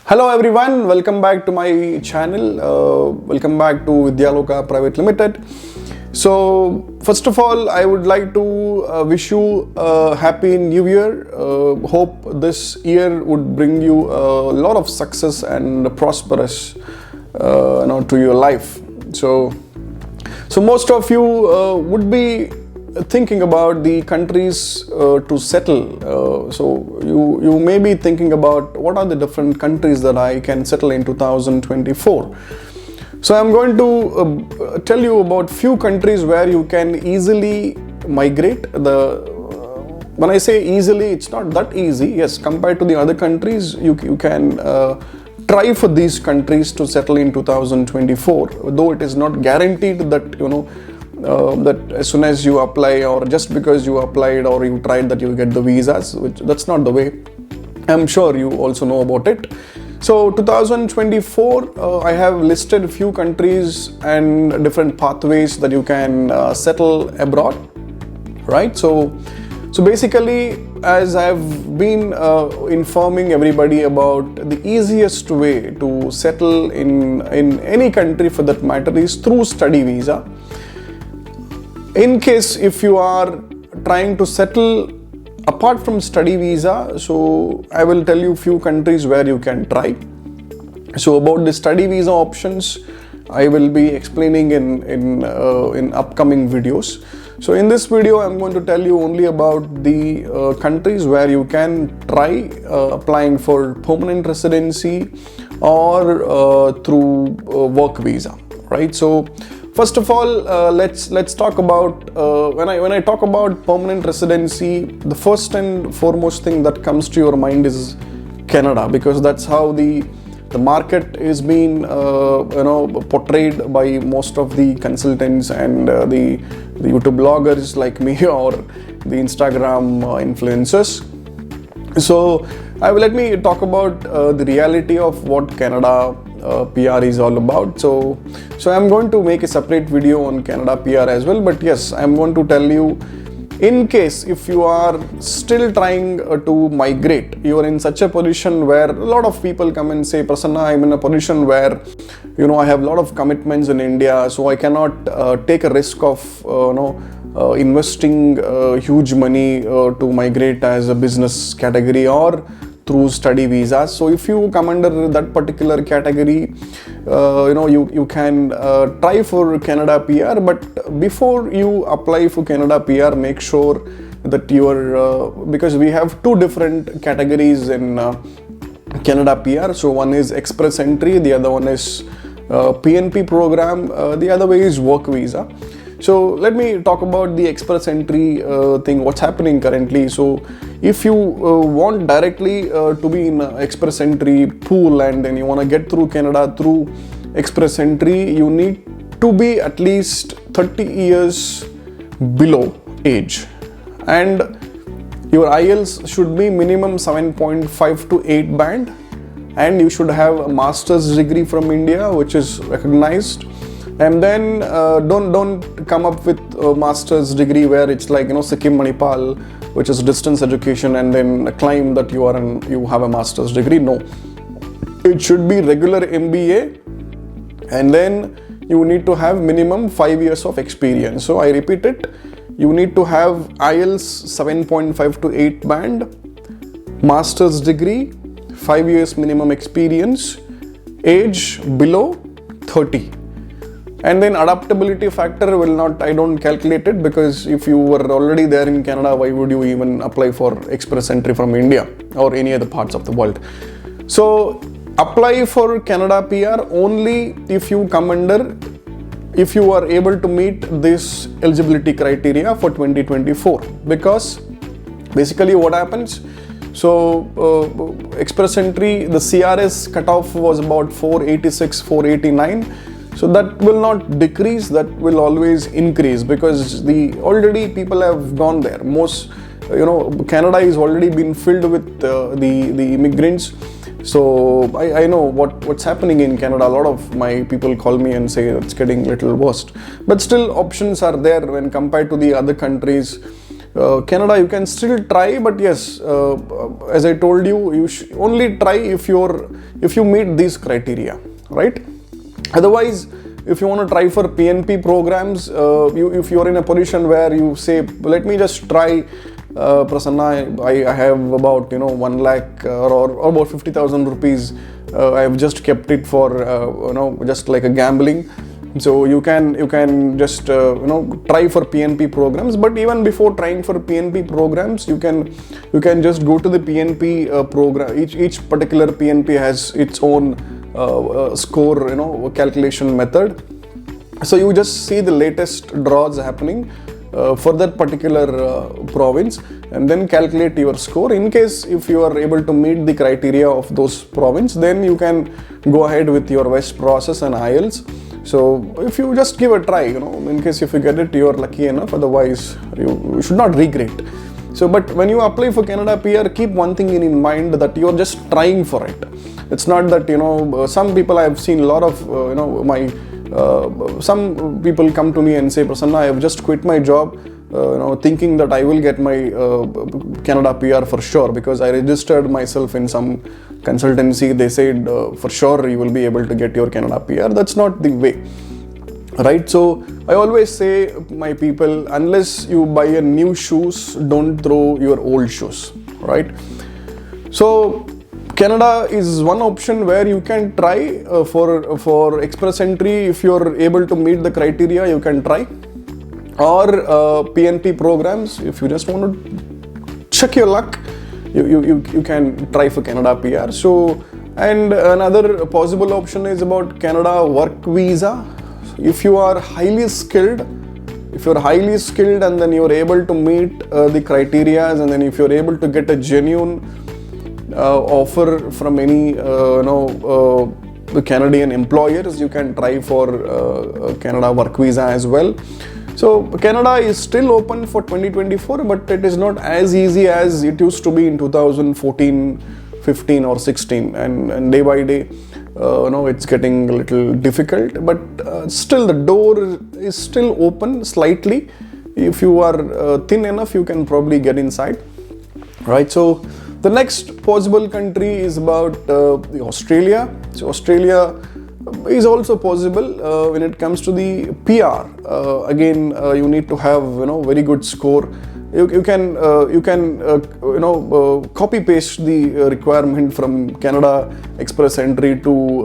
Hello everyone, welcome back to my channel. Welcome back to Vidyaloka Private Limited. So first of all, I would like to wish you a happy new year. Hope this year would bring you a lot of success and prosperous to your life. So most of you would be thinking about the countries to settle. So you may be thinking about what are the different countries that I can settle in 2024. So I'm going to tell you about few countries where you can easily migrate. When I say easily, it's not that easy. Yes, compared to the other countries, you can try for these countries to settle in 2024, though it is not guaranteed that that as soon as you apply or just because you applied or you tried that you get the visas, that's not the way. I'm sure you also know about it. So 2024, I have listed a few countries and different pathways that you can settle abroad, right? So basically, as I've been informing everybody about the easiest way to settle in any country for that matter is through study visa. In case if you are trying to settle apart from study visa, so I will tell you few countries where you can try. So about the study visa options, I will be explaining in upcoming videos. So in this video, I'm going to tell you only about the countries where you can try applying for permanent residency or through work visa, right? So first of all, let's talk about when I talk about permanent residency, the first and foremost thing that comes to your mind is Canada, because that's how the market is being portrayed by most of the consultants and the YouTube bloggers like me or the Instagram influencers. So let me talk about the reality of what Canada PR is all about. So I'm going to make a separate video on Canada PR as well, but yes, I'm going to tell you, in case if you are still trying to migrate, you are in such a position where a lot of people come and say, Prasanna, I'm in a position where I have a lot of commitments in India, so I cannot take a risk of investing huge money to migrate as a business category or through study visas. So if you come under that particular category, you can try for Canada PR, but before you apply for Canada PR, make sure that you are, because we have two different categories in Canada PR. So one is express entry, the other one is PNP program, the other way is work visa. So let me talk about the express entry thing, what's happening currently. So if you want directly to be in express entry pool and then you want to get through Canada through express entry, you need to be at least 30 years below age. And your IELTS should be minimum 7.5 to 8 band. And you should have a master's degree from India, which is recognized. And then don't come up with a master's degree where it's like Sikkim Manipal, which is distance education, and then claim that you have a master's degree. No, it should be regular MBA, and then you need to have minimum 5 years of experience. So I repeat it, you need to have IELTS 7.5 to 8 band, master's degree, 5 years minimum experience, age below 30. And then adaptability factor I don't calculate it, because if you were already there in Canada, why would you even apply for express entry from India or any other parts of the world? So apply for Canada PR only if you are able to meet this eligibility criteria for 2024, because basically what happens, so express entry, the CRS cutoff was about 486, 489. So that will not decrease, that will always increase, because already people have gone there. Most, Canada is already been filled with the immigrants. So I know what's happening in Canada. A lot of my people call me and say it's getting a little worse. But still options are there when compared to the other countries. Canada you can still try, but yes, as I told you, you only try if you meet these criteria, right? Otherwise, if you want to try for PNP programs, if you're in a position where you say, let me just try, Prasanna, I have about 1 lakh or about 50,000 rupees. I have just kept it for just like a gambling. So you can just try for PNP programs. But even before trying for PNP programs, you can just go to the PNP program. Each particular PNP has its own score calculation method. So you just see the latest draws happening for that particular province, and then calculate your score. In case if you are able to meet the criteria of those province, then you can go ahead with your West process and IELTS. So if you just give a try, in case if you get it, you are lucky enough. Otherwise, you should not regret. So, but when you apply for Canada PR, keep one thing in mind, that you are just trying for it. It's not that some people, I have seen a lot of some people come to me and say, Prasanna, I have just quit my job, thinking that I will get my Canada PR for sure, because I registered myself in some consultancy. They said for sure you will be able to get your Canada PR. That's not the way, right? So I always say, my people, unless you buy a new shoes, don't throw your old shoes, right? So Canada is one option where you can try for express entry. If you're able to meet the criteria, you can try, or PNP programs. If you just want to check your luck, you can try for Canada PR. So, and another possible option is about Canada work visa. If you are highly skilled, and then you're able to meet the criteria, and then if you're able to get a genuine offer from any the Canadian employers, you can try for Canada work visa as well. So Canada is still open for 2024, but it is not as easy as it used to be in 2014, 15 or 16, and day by day it's getting a little difficult, but still the door is still open slightly. If you are thin enough, you can probably get inside, right? So the next possible country is about Australia. So Australia is also possible when it comes to the PR. Again, you need to have very good score. You can copy paste the requirement from Canada Express Entry to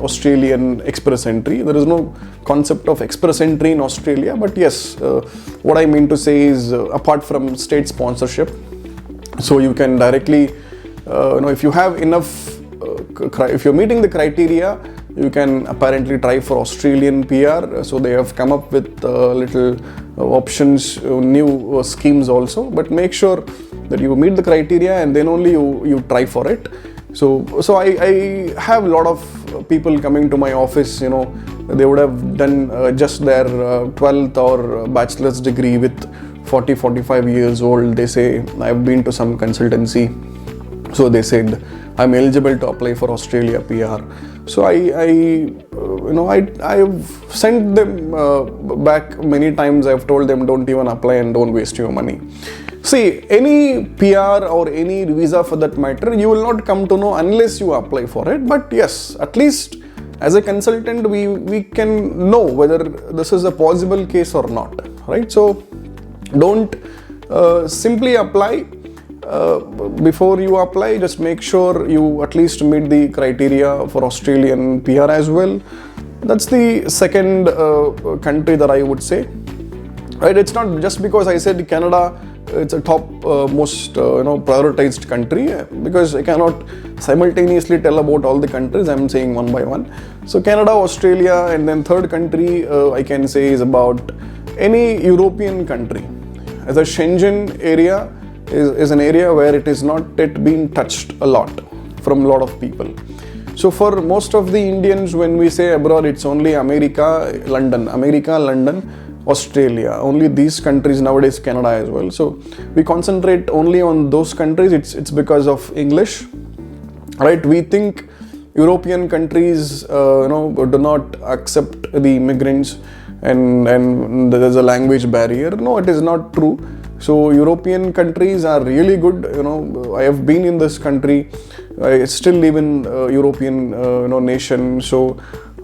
Australian Express Entry. There is no concept of Express Entry in Australia, but yes, what I mean to say is apart from state sponsorship, so you can directly, if you have enough, if you're meeting the criteria, you can apparently try for Australian PR. So they have come up with little options, new schemes also, but make sure that you meet the criteria and then only you try for it. So I have a lot of people coming to my office, they would have done just their 12th or bachelor's degree with 40-45 years old. They say, I've been to some consultancy, so they said I'm eligible to apply for Australia PR. So I've sent them back many times. I've told them, don't even apply and don't waste your money. See, any PR or any visa for that matter, you will not come to know unless you apply for it. But yes, at least as a consultant, we can know whether this is a possible case or not, right? So don't simply apply. Before you apply, just make sure you at least meet the criteria for Australian PR as well. That's the second country that I would say, right? It's not just because I said Canada, it's a top most prioritized country, because I cannot simultaneously tell about all the countries. I'm saying one by one. So Canada, Australia, and then third country I can say is about any European country. As a Schengen area is an area where it is not yet been touched a lot from a lot of people. So for most of the Indians, when we say abroad, it's only America, London, Australia, only these countries nowadays, Canada as well. So we concentrate only on those countries. It's because of English, right? We think European countries, do not accept the immigrants, and there's a language barrier. No, it is not true. So European countries are really good. I have been in this country. I still live in European nation. So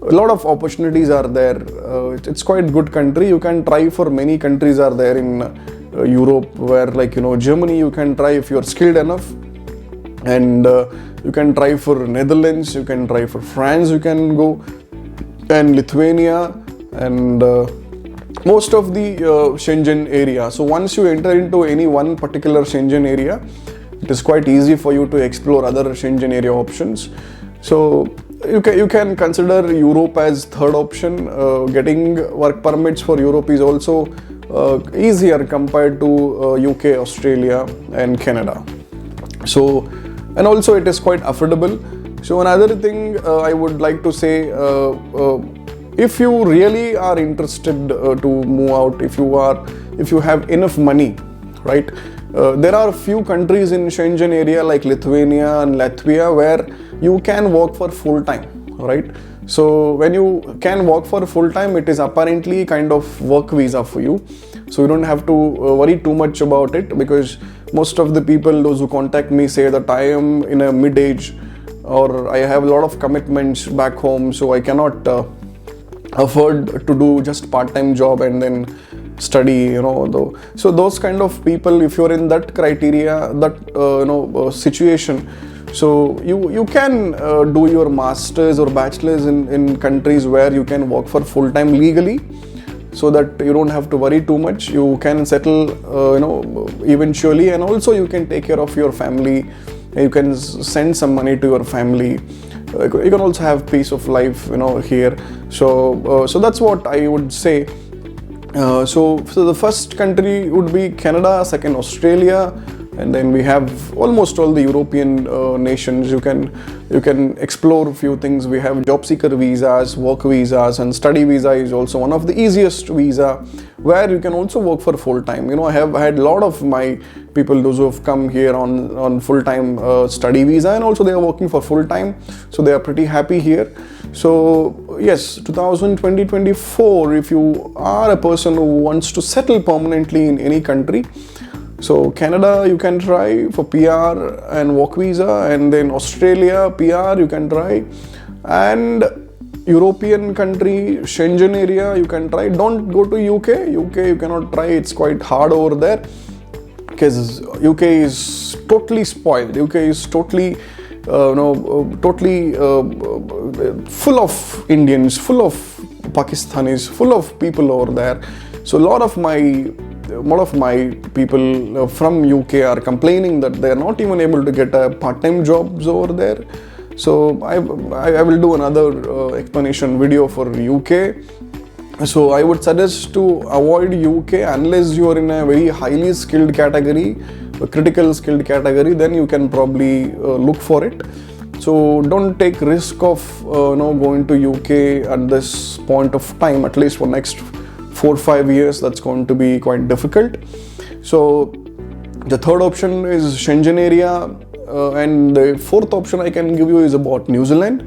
a lot of opportunities are there. It's quite good country. You can try for many countries are there in Europe, where Germany you can try if you're skilled enough, and you can try for Netherlands, you can try for France, you can go, and Lithuania, and most of the Schengen area. So once you enter into any one particular Schengen area, it is quite easy for you to explore other Schengen area options. So you can consider Europe as third option. Getting work permits for Europe is also easier compared to UK, Australia, and Canada. So, and also it is quite affordable. So another thing I would like to say, if you really are interested to move out, if you have enough money, right? There are a few countries in Schengen area like Lithuania and Latvia where you can work for full time, right? So when you can work for full time, it is apparently kind of work visa for you. So you don't have to worry too much about it, because most of the people, those who contact me, say that I am in a mid-age, or I have a lot of commitments back home, so I cannot afford to do just part-time job and then study, So those kind of people, if you're in that criteria, that situation, so you can do your masters or bachelors in countries where you can work for full-time legally, so that you don't have to worry too much. You can settle eventually, and also you can take care of your family. You can send some money to your family. You can also have peace of life here. So that's what I would say. So the first country would be Canada, second Australia, and then we have almost all the European nations. You can explore a few things. We have job seeker visas, work visas, and study visa is also one of the easiest visa, where you can also work for full time. I have had a lot of my people, those who have come here on full time study visa, and also they are working for full time, so they are pretty happy here. So yes, 2024, if you are a person who wants to settle permanently in any country, so Canada you can try for PR and work visa, and then Australia PR you can try, and European country, Schengen area you can try. Don't go to UK you cannot try, it's quite hard over there, because UK is totally spoiled. UK is totally full of Indians, full of Pakistanis, full of people over there. So a lot of my people from UK are complaining that they are not even able to get part-time jobs over there. So I will do another explanation video for UK. So I would suggest to avoid UK unless you are in a very highly skilled category, a critical skilled category, then you can probably look for it. So don't take risk of going to UK at this point of time, at least for next 4 or 5 years. That's going to be quite difficult. So the third option is Schengen area, and the fourth option I can give you is about New Zealand.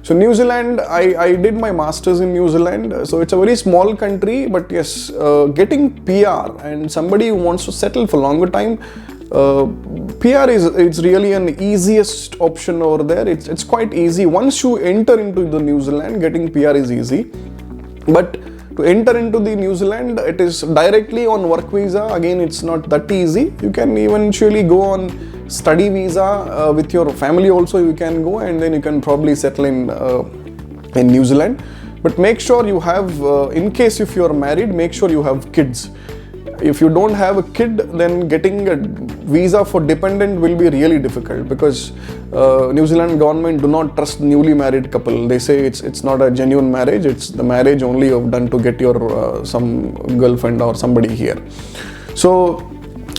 So New Zealand, I did my masters in New Zealand. So it's a very small country, but yes, getting PR and somebody who wants to settle for longer time, PR it's really an easiest option over there. It's quite easy. Once you enter into the New Zealand, getting PR is easy. But to enter into the New Zealand, it is directly on work visa. Again, it's not that easy. You can eventually go on study visa with your family also. You can go, and then you can probably settle in New Zealand. But make sure you have, in case if you are married, make sure you have kids. If you don't have a kid, then getting a visa for dependent will be really difficult, because New Zealand government do not trust newly married couple. They say it's not a genuine marriage. It's the marriage only you've done to get your some girlfriend or somebody here. So,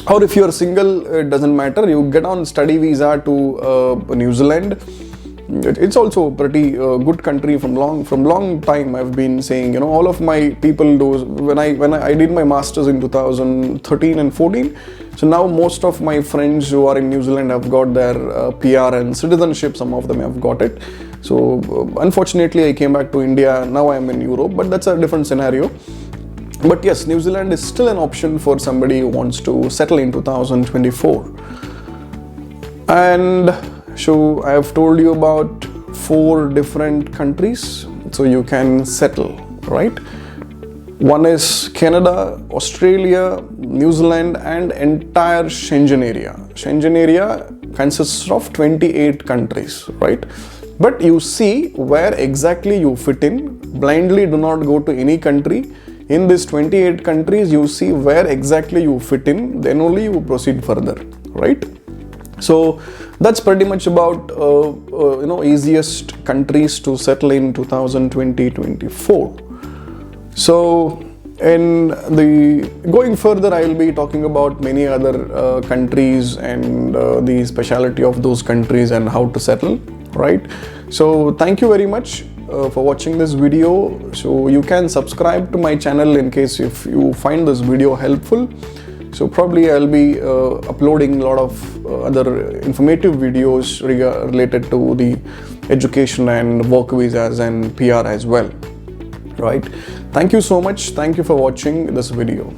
or if you're single, it doesn't matter. You get on study visa to New Zealand. It's also pretty good country from long time. I've been saying, all of my people, those when I did my masters in 2013 and 14. So now most of my friends who are in New Zealand have got their PR and citizenship. Some of them have got it. So unfortunately, I came back to India. Now I am in Europe, but that's a different scenario. But yes, New Zealand is still an option for somebody who wants to settle in 2024. And so I have told you about 4 different countries so you can settle, right? One is Canada, Australia, New Zealand, and entire Schengen area. Schengen area consists of 28 countries, right? But you see where exactly you fit in. Blindly do not go to any country. In these 28 countries, you see where exactly you fit in, then only you proceed further, right? So that's pretty much about easiest countries to settle in 2020-24. So in the going further, I will be talking about many other countries and the speciality of those countries and how to settle, right? So thank you very much for watching this video. So you can subscribe to my channel in case if you find this video helpful. So probably I'll be uploading a lot of other informative videos related to the education and work visas and PR as well, right? Thank you so much. Thank you for watching this video.